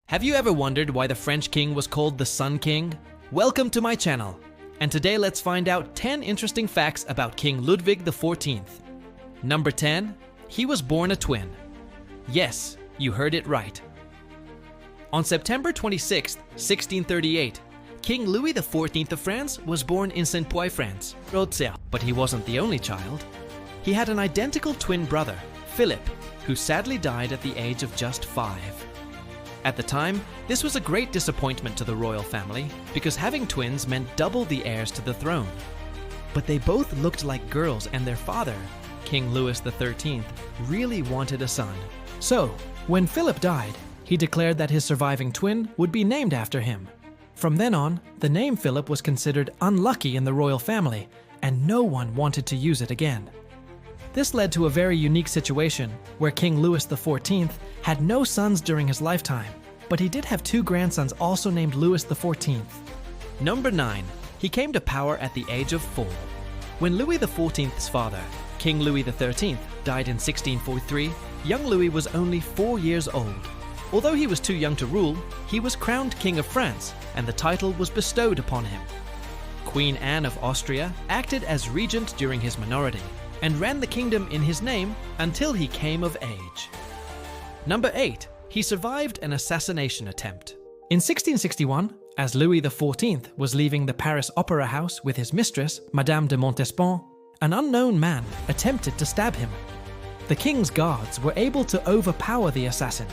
Have you ever wondered why the French king was called the Sun King? Welcome to my channel. And today let's find out 10 interesting facts about King Ludwig the 14th. Number 10. He was born a twin. Yes, you heard it right. On September 26, 1638, King Louis XIV of France was born in Saint-Poix, France, but he wasn't the only child. He had an identical twin brother, Philip, who sadly died at the age of just 5. At the time, this was a great disappointment to the royal family because having twins meant double the heirs to the throne. But they both looked like girls, and their father, King Louis XIII, really wanted a son. So, when Philip died, he declared that his surviving twin would be named after him. From then on, the name Philip was considered unlucky in the royal family, and no one wanted to use it again. This led to a very unique situation where King Louis XIV had no sons during his lifetime, but he did have 2 grandsons also named Louis XIV. Number 9. He came to power at the age of 4. When Louis XIV's father, King Louis XIII, died in 1643, young Louis was only 4 years old. Although he was too young to rule, he was crowned King of France, and the title was bestowed upon him. Queen Anne of Austria acted as regent during his minority, and ran the kingdom in his name until he came of age. Number 8. He survived an assassination attempt. In 1661, as Louis XIV was leaving the Paris Opera House with his mistress, Madame de Montespan, an unknown man attempted to stab him. The king's guards were able to overpower the assassin,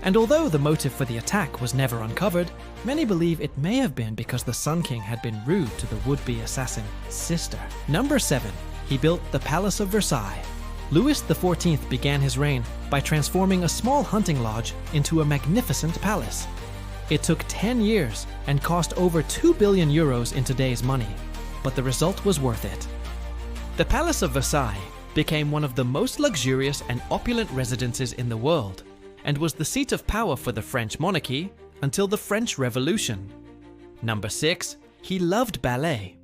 and although the motive for the attack was never uncovered, many believe it may have been because the Sun King had been rude to the would-be assassin's sister. Number 7. He built the Palace of Versailles. Louis XIV began his reign by transforming a small hunting lodge into a magnificent palace. It took 10 years and cost over 2 billion euros in today's money, but the result was worth it. The Palace of Versailles became one of the most luxurious and opulent residences in the world, and was the seat of power for the French monarchy until the French Revolution. Number 6. He loved ballet.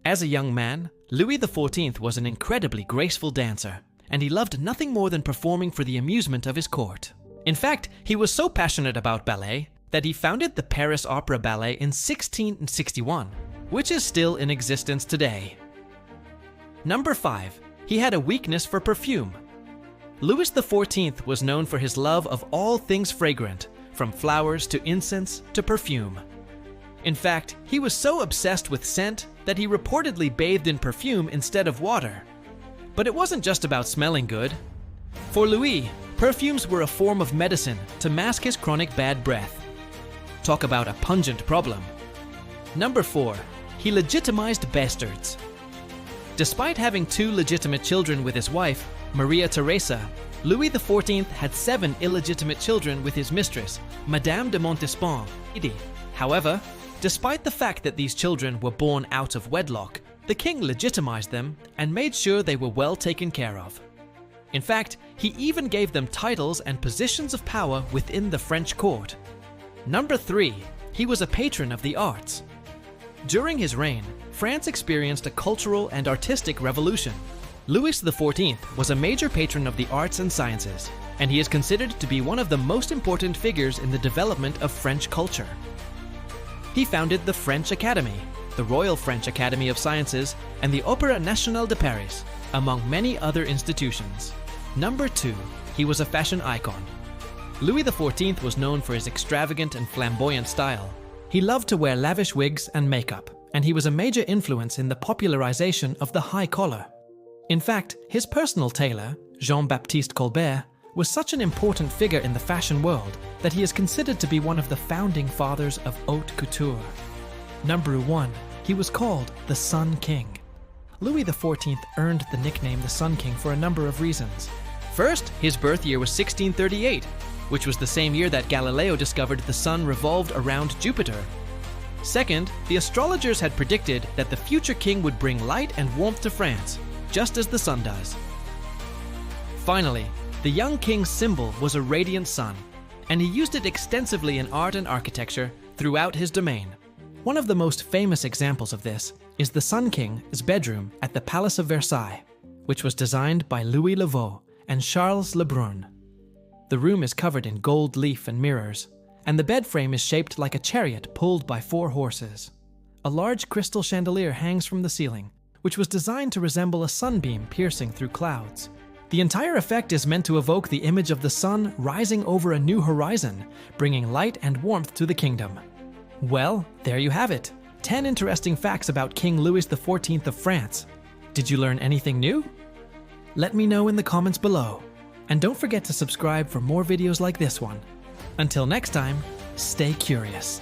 As a young man, Louis XIV was an incredibly graceful dancer, and he loved nothing more than performing for the amusement of his court. In fact, he was so passionate about ballet that he founded the Paris Opera Ballet in 1661, which is still in existence today. Number 5. He had a weakness for perfume. Louis XIV was known for his love of all things fragrant, from flowers to incense to perfume. In fact, he was so obsessed with scent that he reportedly bathed in perfume instead of water. But it wasn't just about smelling good. For Louis, perfumes were a form of medicine to mask his chronic bad breath. Talk about a pungent problem. Number 4. He legitimized bastards. Despite having 2 legitimate children with his wife, Maria Theresa, Louis XIV had 7 illegitimate children with his mistress, Madame de Montespan. However, despite the fact that these children were born out of wedlock, the king legitimized them and made sure they were well taken care of. In fact, he even gave them titles and positions of power within the French court. Number 3. He was a patron of the arts. During his reign, France experienced a cultural and artistic revolution. Louis XIV was a major patron of the arts and sciences, and he is considered to be one of the most important figures in the development of French culture. He founded the French Academy, the Royal French Academy of Sciences, and the Opéra National de Paris, among many other institutions. Number 2. He was a fashion icon. Louis XIV was known for his extravagant and flamboyant style. He loved to wear lavish wigs and makeup, and he was a major influence in the popularization of the high collar. In fact, his personal tailor, Jean-Baptiste Colbert, was such an important figure in the fashion world that he is considered to be one of the founding fathers of haute couture. Number 1. He was called the Sun King. Louis XIV earned the nickname the Sun King for a number of reasons. First, his birth year was 1638, which was the same year that Galileo discovered the sun revolved around Jupiter. Second, the astrologers had predicted that the future king would bring light and warmth to France, just as the sun does. Finally, the young king's symbol was a radiant sun, and he used it extensively in art and architecture throughout his domain. One of the most famous examples of this is the Sun King's bedroom at the Palace of Versailles, which was designed by Louis Le Vau and Charles Le Brun. The room is covered in gold leaf and mirrors, and the bed frame is shaped like a chariot pulled by 4 horses. A large crystal chandelier hangs from the ceiling, which was designed to resemble a sunbeam piercing through clouds. The entire effect is meant to evoke the image of the sun rising over a new horizon, bringing light and warmth to the kingdom. Well, there you have it. 10 interesting facts about King Louis XIV of France. Did you learn anything new? Let me know in the comments below. And don't forget to subscribe for more videos like this one. Until next time, stay curious.